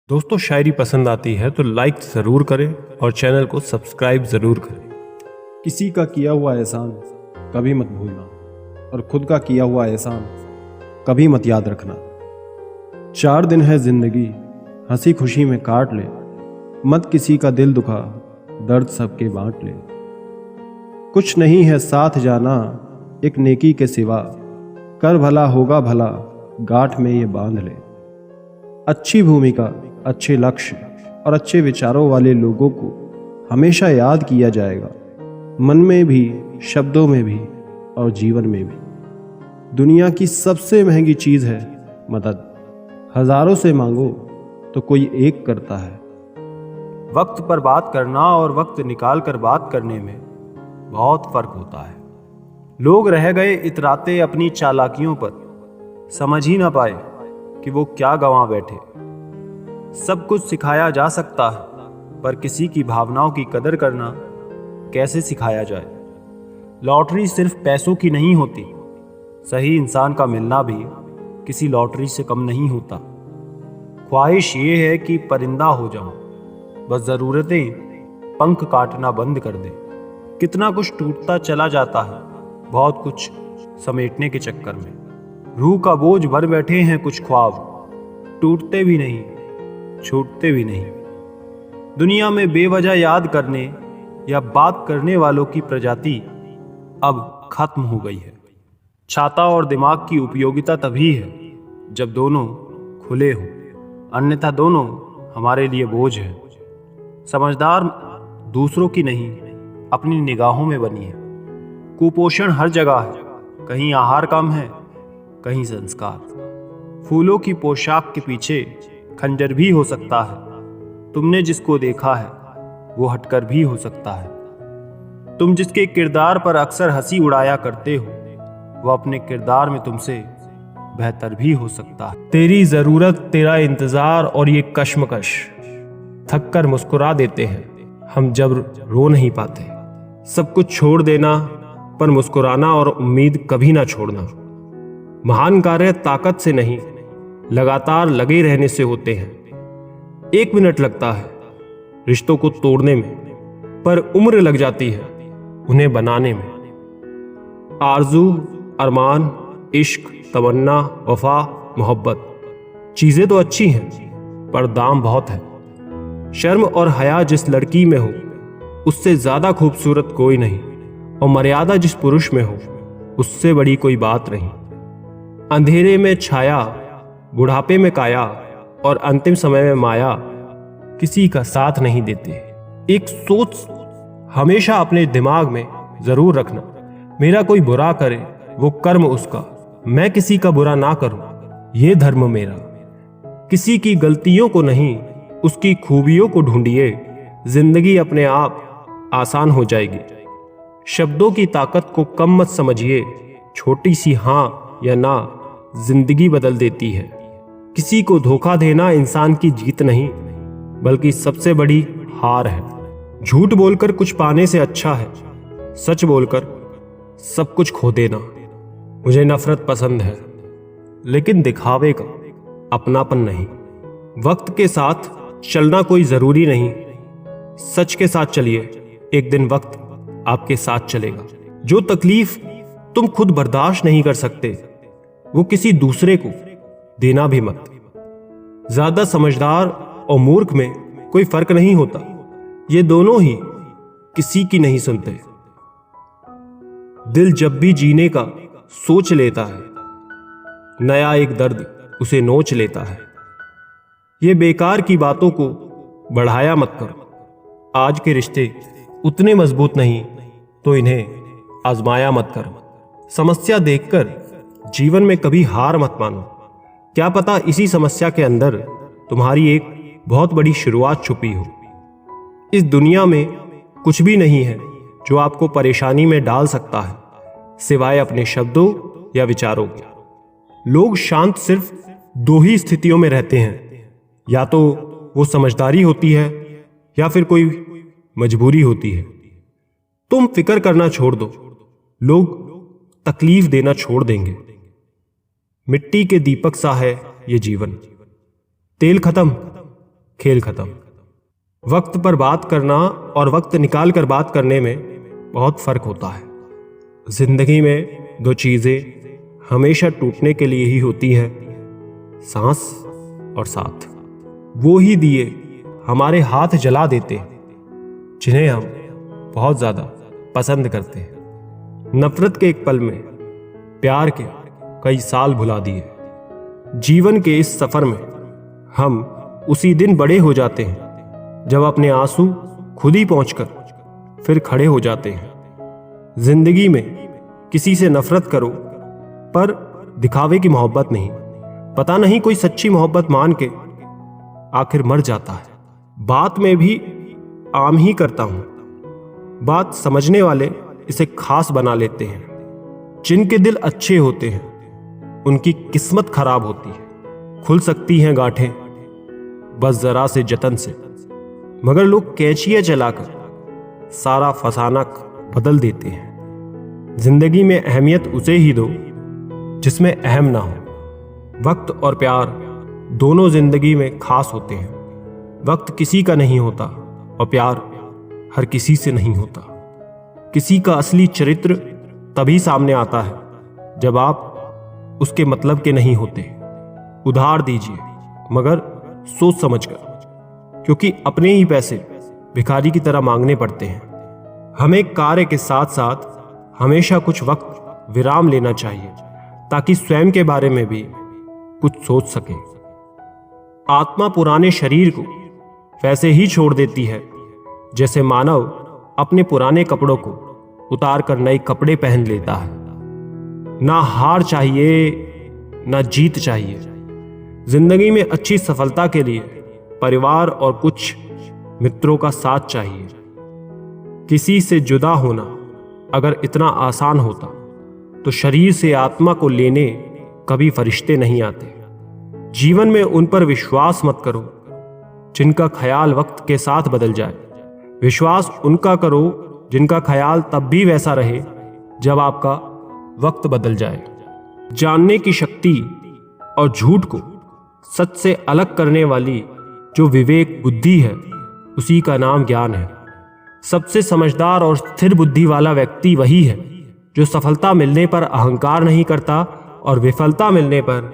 दोस्तों, शायरी पसंद आती है तो लाइक ज़रूर करें और चैनल को सब्सक्राइब ज़रूर करें। किसी का किया हुआ एहसान कभी मत भूलना और खुद का किया हुआ एहसान कभी मत याद रखना। 4 दिन है जिंदगी, हंसी खुशी में काट ले, मत किसी का दिल दुखा, दर्द सबके बांट ले। कुछ नहीं है साथ जाना एक नेकी के सिवा, कर भला होगा भला गांठ में ये बांध ले। अच्छी भूमिका, अच्छे लक्ष्य और अच्छे विचारों वाले लोगों को हमेशा याद किया जाएगा, मन में भी, शब्दों में भी और जीवन में भी। दुनिया की सबसे महंगी चीज़ है मदद। हजारों से मांगो तो कोई एक करता है। वक्त पर बात करना और वक्त निकाल कर बात करने में बहुत फर्क होता है। लोग रह गए इतराते अपनी चालाकियों पर, समझ ही ना पाए कि वो क्या गंवा बैठे। सब कुछ सिखाया जा सकता है, पर किसी की भावनाओं की कदर करना कैसे सिखाया जाए। लॉटरी सिर्फ पैसों की नहीं होती, सही इंसान का मिलना भी किसी लॉटरी से कम नहीं होता। ख्वाहिश ये है कि परिंदा हो जाऊं, बस ज़रूरतें पंख काटना बंद कर दें। कितना कुछ टूटता चला जाता है, बहुत कुछ समेटने के चक्कर में। रूह का बोझ भर बैठे हैं कुछ ख्वाब, टूटते भी नहीं, छूटते भी नहीं। दुनिया में बेवजह याद करने या बात करने वालों की प्रजाति अब खत्म हो गई है। छाता और दिमाग की उपयोगिता तभी है जब दोनों खुले हों, अन्यथा दोनों हमारे लिए बोझ है। समझदार दूसरों की नहीं, अपनी निगाहों में बनी है। कुपोषण हर जगह है, कहीं आहार कम है, कहीं संस्कार। फूलों की पोशाक के पीछे खंजर भी हो सकता है। तुमने जिसको देखा है वो हटकर भी हो सकता है। तुम जिसके किरदार पर अक्सर हंसी उड़ाया करते हो, वो अपने किरदार में तुमसे बेहतर भी हो सकता है। तेरी जरूरत, तेरा इंतजार और ये कश्मकश थक कर मुस्कुरा देते हैं हम जब रो नहीं पाते। सब कुछ छोड़ देना, पर मुस्कुराना और उम्मीद कभी ना छोड़ना। महान कार्य ताकत से नहीं, लगातार लगे रहने से होते हैं। 1 मिनट लगता है रिश्तों को तोड़ने में, पर उम्र लग जाती है उन्हें बनाने में। आरजू, अरमान, इश्क, तमन्ना, वफा, मोहब्बत चीजें तो अच्छी हैं, पर दाम बहुत है। शर्म और हया जिस लड़की में हो, उससे ज्यादा खूबसूरत कोई नहीं, और मर्यादा जिस पुरुष में हो, उससे बड़ी कोई बात नहीं। अंधेरे में छाया, बुढ़ापे में काया और अंतिम समय में माया किसी का साथ नहीं देते। एक सोच हमेशा अपने दिमाग में जरूर रखना, मेरा कोई बुरा करे वो कर्म उसका, मैं किसी का बुरा ना करूं ये धर्म मेरा। किसी की गलतियों को नहीं, उसकी खूबियों को ढूंढिए, जिंदगी अपने आप आसान हो जाएगी। शब्दों की ताकत को कम मत समझिए, छोटी सी हां या ना जिंदगी बदल देती है। किसी को धोखा देना इंसान की जीत नहीं, बल्कि सबसे बड़ी हार है। झूठ बोलकर कुछ पाने से अच्छा है सच बोलकर सब कुछ खो देना। मुझे नफरत पसंद है, लेकिन दिखावे का, अपनापन नहीं। वक्त के साथ चलना कोई जरूरी नहीं, सच के साथ चलिए, एक दिन वक्त आपके साथ चलेगा। जो तकलीफ तुम खुद बर्दाश्त नहीं कर सकते, वो किसी दूसरे को देना भी मत। ज्यादा समझदार और मूर्ख में कोई फर्क नहीं होता, ये दोनों ही किसी की नहीं सुनते। दिल जब भी जीने का सोच लेता है, नया एक दर्द उसे नोच लेता है। ये बेकार की बातों को बढ़ाया मत करो। आज के रिश्ते उतने मजबूत नहीं, तो इन्हें आजमाया मत करो। समस्या देखकर जीवन में कभी हार मत मानो। क्या पता इसी समस्या के अंदर तुम्हारी एक बहुत बड़ी शुरुआत छुपी हो। इस दुनिया में कुछ भी नहीं है जो आपको परेशानी में डाल सकता है, सिवाय अपने शब्दों या विचारों के। लोग शांत सिर्फ 2 ही स्थितियों में रहते हैं, या तो वो समझदारी होती है या फिर कोई मजबूरी होती है। तुम फिक्र करना छोड़ दो, लोग तकलीफ देना छोड़ देंगे। मिट्टी के दीपक सा है ये जीवन, तेल खत्म खेल खत्म। वक्त पर बात करना और वक्त निकाल कर बात करने में बहुत फर्क होता है। जिंदगी में दो चीजें हमेशा टूटने के लिए ही होती है, सांस और साथ। वो ही दिए हमारे हाथ जला देते हैं जिन्हें हम बहुत ज्यादा पसंद करते हैं। नफरत के एक पल में प्यार के कई साल भुला दिए। जीवन के इस सफर में हम उसी दिन बड़े हो जाते हैं जब अपने आंसू खुद ही पहुंचकर फिर खड़े हो जाते हैं। जिंदगी में किसी से नफरत करो पर दिखावे की मोहब्बत नहीं। पता नहीं कोई सच्ची मोहब्बत मान के आखिर मर जाता है। बात में भी आम ही करता हूं, बात समझने वाले इसे खास बना लेते हैं। जिनके दिल अच्छे होते हैं उनकी किस्मत खराब होती है। खुल सकती हैं गांठें बस जरा से जतन से, मगर लोग कैंचियां चलाकर सारा फसाना बदल देते हैं। जिंदगी में अहमियत उसे ही दो जिसमें अहम ना हो। वक्त और प्यार दोनों जिंदगी में खास होते हैं। वक्त किसी का नहीं होता और प्यार हर किसी से नहीं होता। किसी का असली चरित्र तभी सामने आता है जब आप उसके मतलब के नहीं होते। उधार दीजिए मगर सोच समझकर, क्योंकि अपने ही पैसे भिखारी की तरह मांगने पड़ते हैं। हमें कार्य के साथ साथ हमेशा कुछ वक्त विराम लेना चाहिए ताकि स्वयं के बारे में भी कुछ सोच सके। आत्मा पुराने शरीर को वैसे ही छोड़ देती है जैसे मानव अपने पुराने कपड़ों को उतार कर नए कपड़े पहन लेता है। ना हार चाहिए ना जीत चाहिए। जिंदगी में अच्छी सफलता के लिए परिवार और कुछ मित्रों का साथ चाहिए। किसी से जुदा होना अगर इतना आसान होता तो शरीर से आत्मा को लेने कभी फरिश्ते नहीं आते। जीवन में उन पर विश्वास मत करो जिनका ख्याल वक्त के साथ बदल जाए। विश्वास उनका करो जिनका ख्याल तब भी वैसा रहे जब आपका वक्त बदल जाए। जानने की शक्ति और झूठ को सच से अलग करने वाली जो विवेक बुद्धि है उसी का नाम ज्ञान है। सबसे समझदार और स्थिर बुद्धि वाला व्यक्ति वही है जो सफलता मिलने पर अहंकार नहीं करता और विफलता मिलने पर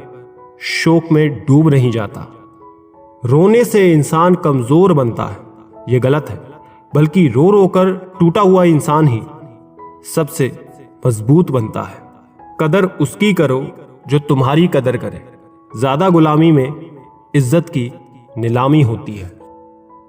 शोक में डूब नहीं जाता। रोने से इंसान कमजोर बनता है, ये गलत है, बल्कि रो रो कर टूटा हुआ इंसान ही सबसे मजबूत बनता है। कदर उसकी करो जो तुम्हारी कदर करे। ज्यादा गुलामी में इज्जत की नीलामी होती है।